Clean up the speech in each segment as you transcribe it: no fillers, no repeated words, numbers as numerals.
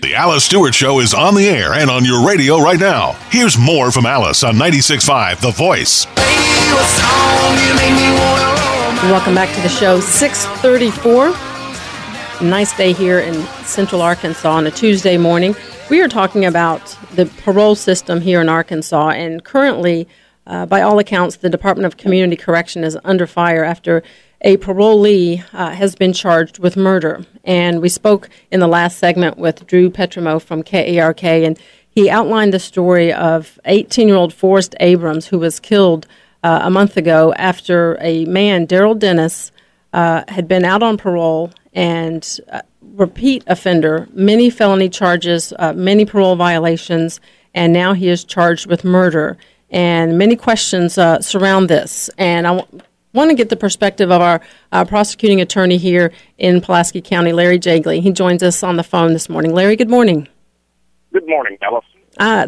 The Alice Stewart Show is on the air and on your radio right now. Here's more from Alice on 96.5 The Voice. Welcome back to the show. 6:34. Nice day here in Central Arkansas on a Tuesday morning. We are talking about the parole system here in Arkansas, and currently, by all accounts, the Department of Community Correction is under fire after a parolee has been charged with murder. And we spoke in the last segment with Drew Petrimo from KARK, and he outlined the story of 18-year-old Forrest Abrams, who was killed a month ago after a man, Darrell Dennis, had been out on parole and repeat offender, many felony charges, many parole violations, and now he is charged with murder. And many questions surround this. And I want to get the perspective of our prosecuting attorney here in Pulaski County, Larry Jegley. He joins us on the phone this morning. Larry, good morning. Good morning, Alice.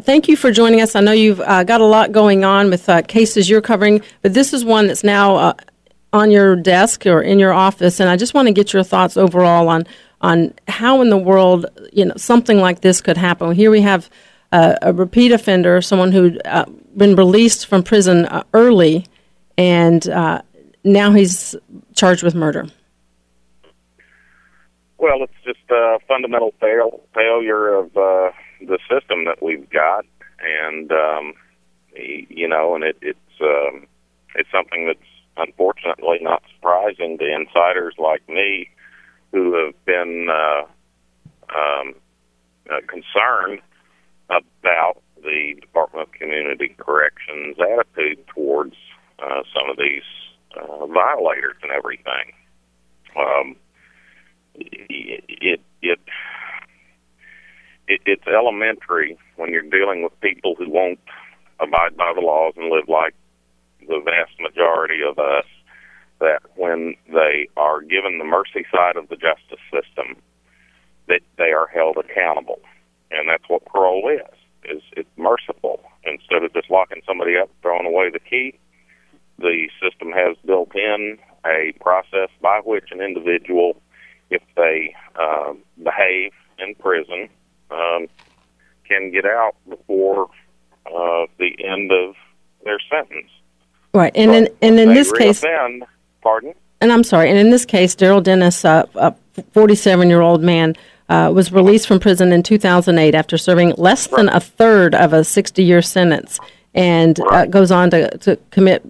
Thank you for joining us. I know you've got a lot going on with cases you're covering, but this is one that's now on your desk or in your office, and I just want to get your thoughts overall on how in the world something like this could happen. Here we have a repeat offender, someone who'd been released from prison early, and now he's charged with murder. Well, it's just a fundamental failure of the system that we've got, and it's something that's unfortunately not surprising to insiders like me, who have been concerned about the Department of Community Corrections' attitude towards some of these violators and everything. It's elementary when you're dealing with people who won't abide by the laws and live like the vast majority of us, that when they are given the mercy side of the justice system, that they are held accountable. And that's what parole is it's merciful. Instead of just locking somebody up, throwing away the key, the system has built in a process by which an individual, if they behave in prison, can get out before the end of their sentence. Right, and in this case, pardon? And I'm sorry, and in this case, Darrell Dennis, a 47-year-old man, was released from prison in 2008 after serving less than a third of a 60-year sentence, and goes on to commit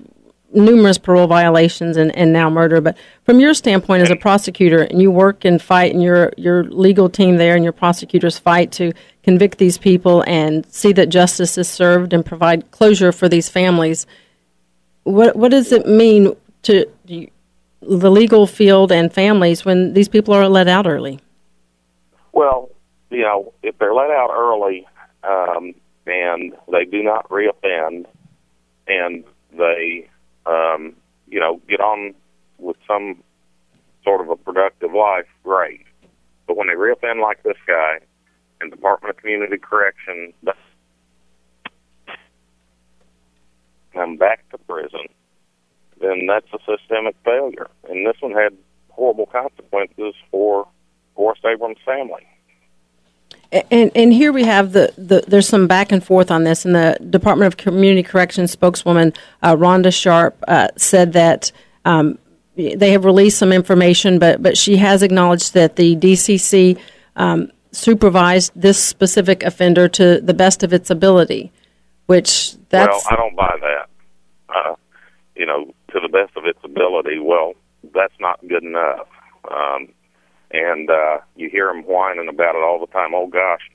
numerous parole violations and now murder. But from your standpoint as a prosecutor, and you work and fight, and your legal team there and your prosecutors fight to convict these people and see that justice is served and provide closure for these families, what does it mean to the legal field and families when these people are let out early? Well, if they're let out early and they do not reoffend and they, get on with some sort of a productive life, great. But when they reoffend like this guy, and Department of Community Correction come back to prison, then that's a systemic failure. And this one had horrible consequences for Forrest Abrams' family. And here we have there's some back and forth on this, and the Department of Community Corrections spokeswoman Rhonda Sharp said that they have released some information, but she has acknowledged that the DCC supervised this specific offender to the best of its ability, which that's... Well, I don't buy that. To the best of its ability, well, that's not good enough. And you hear them whining about it all the time. Oh, gosh,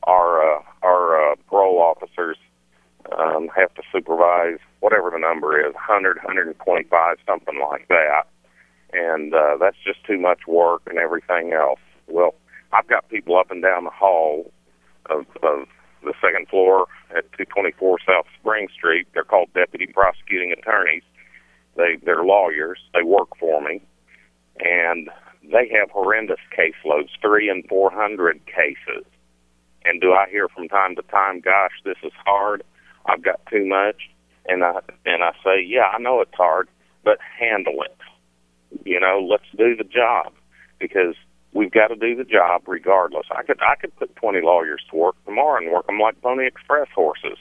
our parole officers have to supervise whatever the number is, 100, 125, something like that. And that's just too much work and everything else. Well, I've got people up and down the hall of the second floor at 224 South Spring Street. They're called deputy prosecuting attorneys. They're lawyers. They work for me. And they have horrendous caseloads, 300 and 400 cases. And do I hear from time to time, gosh, this is hard, I've got too much? And I say, yeah, I know it's hard, but handle it. Let's do the job. Because we've got to do the job regardless. I could put 20 lawyers to work tomorrow and work them like Pony Express horses.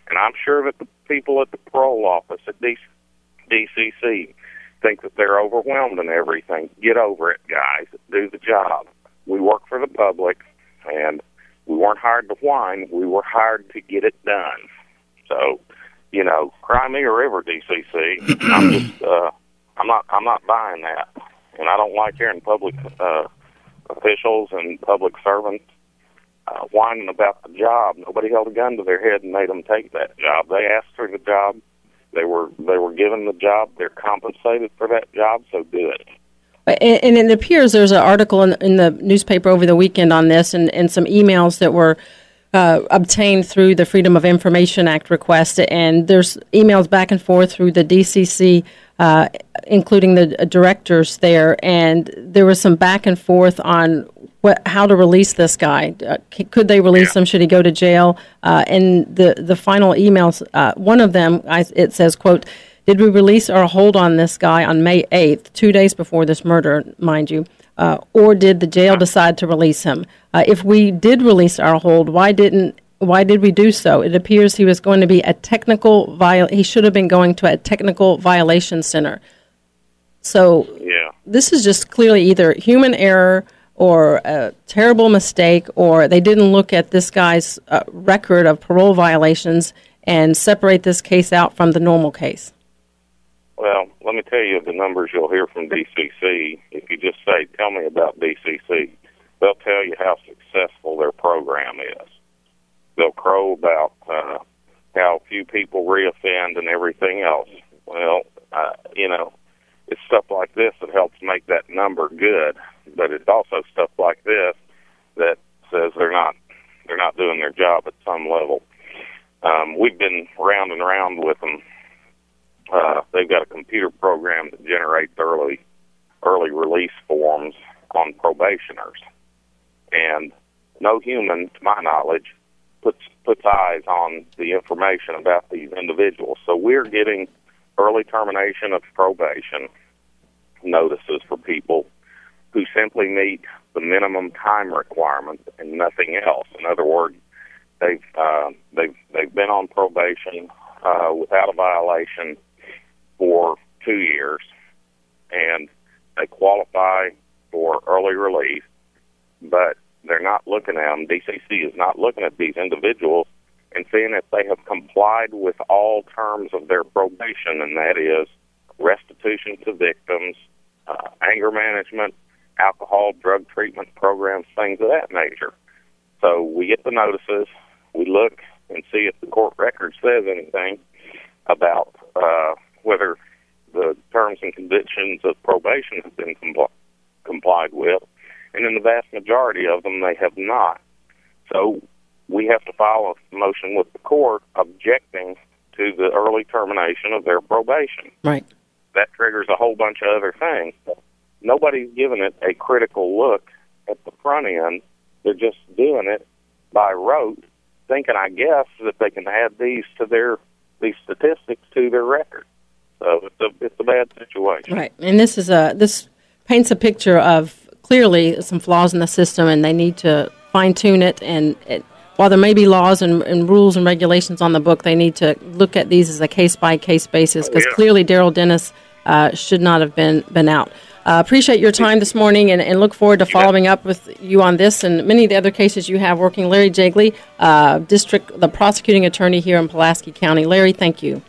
And I'm sure that the people at the parole office at DCC think that they're overwhelmed and everything. Get over it, guys. Do the job. We work for the public, and we weren't hired to whine. We were hired to get it done. So, cry me a river, DCC. I'm not buying that. And I don't like hearing public officials and public servants whining about the job. Nobody held a gun to their head and made them take that job. They asked for the job. They were given the job. They're compensated for that job, so do it. And it appears there's an article in the newspaper over the weekend on this, and some emails that were obtained through the Freedom of Information Act request, and there's emails back and forth through the DCC, including the directors there, and there was some back and forth on how to release this guy. Could they release him? Should he go to jail? And the final emails, one of them, it says, quote, "Did we release or hold on this guy on May 8th, 2 days before this murder, mind you, or did the jail decide to release him? If we did release our hold, why did we do so? It appears he was going to be he should have been going to a technical violation center." So this is just clearly either human error or a terrible mistake, or they didn't look at this guy's record of parole violations and separate this case out from the normal case. Well, let me tell you the numbers you'll hear from DCC. If you just say, "Tell me about DCC," they'll tell you how successful their program is. They'll crow about how few people reoffend and everything else. Well, it's stuff like this that helps make that number good, but it's also stuff like this that says they're not doing their job at some level. We've been round and round with them. They've got a computer program that generates early release forms on probationers, and no human, to my knowledge, puts eyes on the information about these individuals. So we're getting early termination of probation notices for people who simply meet the minimum time requirement and nothing else. In other words, they've been on probation without a violation for 2 years, and they qualify for early release, but they're not looking at them. DCC is not looking at these individuals and seeing if they have complied with all terms of their probation, and that is restitution to victims, anger management, alcohol, drug treatment programs, things of that nature. So we get the notices, we look and see if the court record says anything about whether the terms and conditions of probation have been complied with, and in the vast majority of them, they have not. So we have to file a motion with the court objecting to the early termination of their probation. Right. That triggers a whole bunch of other things. Nobody's given it a critical look at the front end. They're just doing it by rote, thinking, I guess, that they can add these statistics to their record. So it's a bad situation. Right, and this paints a picture of clearly some flaws in the system, and they need to fine-tune it. And while there may be laws and rules and regulations on the book, they need to look at these as a case-by-case basis, because clearly Darrell Dennis should not have been out. Appreciate your time this morning, and look forward to following up with you on this and many of the other cases you have working. Larry Jegley, the prosecuting attorney here in Pulaski County. Larry, thank you.